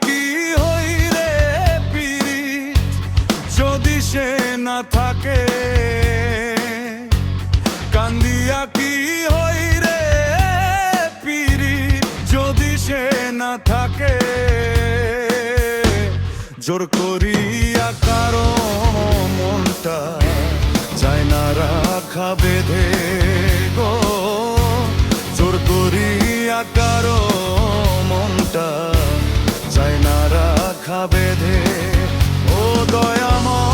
কি হই রে পীড়িত যদি সে না থাকে, কান্দিয়া কি হই রে পীড়িত যদি সে না থাকে। জোর করিয়া কারো মনটা যায় না রাখা বেঁধে গো, জোর করিয়া কারো মনটা যায় না রাখা বেঁধে। ও দয়াময়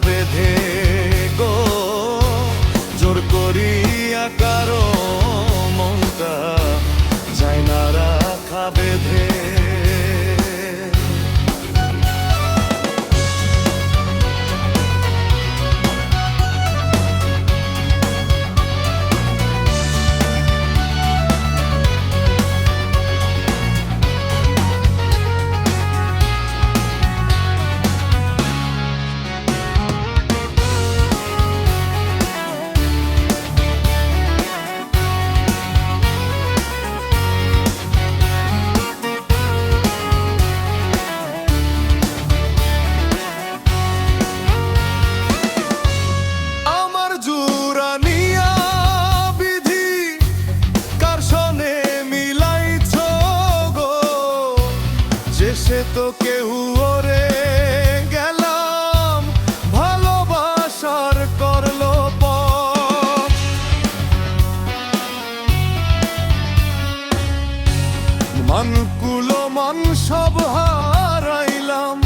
বেঁধে গো, জোর করিয়া কারো মনটা যায় না রাখা বেঁধে। সে তো কেউ ওরে গেলাম ভালোবাসার করলো পথ, মনকুলো মন সব হারাইলাম,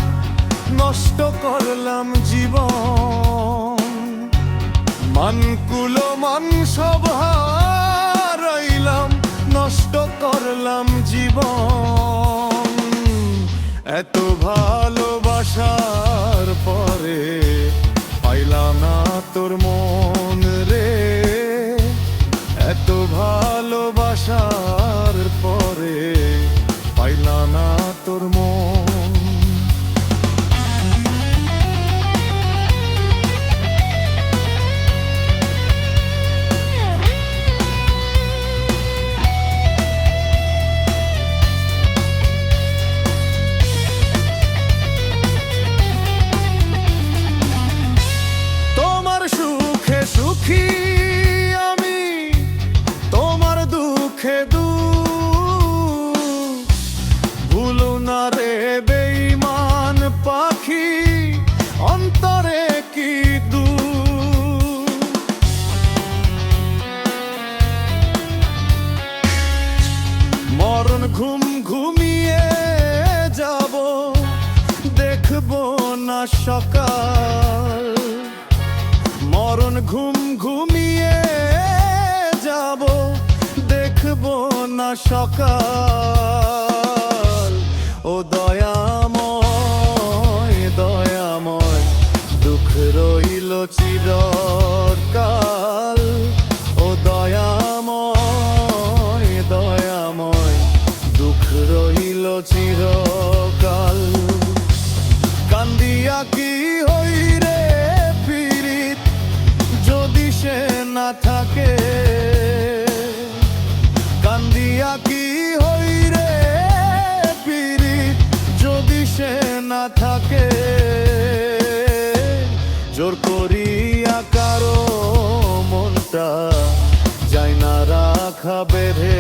নষ্ট করলাম জীবন। মনকুলো মন সব হারাইলাম, নষ্ট করলাম জীবন। এত ভালোবাসার পরে পাইলাম না তোর মন রে, এত ভালোবাসার পরে পাইলাম না তোর মন। সুখী আমি তোমার দুঃখে দুঃখ, ভুলো না রে বেঈমান পাখি অন্তরে কি দুঃখ। মরণ ঘুম ঘুমিয়ে যাব, দেখবো না সকাল। মরণ ঘুম ঘুমিয়ে যাব, দেখবো না সকাল। ও দয়াময় দয়াময় দুঃখ রইল চিরকাল। ও দয়াময় দয়াময় দুঃখ রইল চিরকাল। কান্দিয়া কি হই রে পীড়িত যদি সে না থাকে, কান্দিয়া কি হই রে পীড়িত যদি সে না থাকে। জোর করিয়া কারো মনটা যায় না রাখা বেঁধে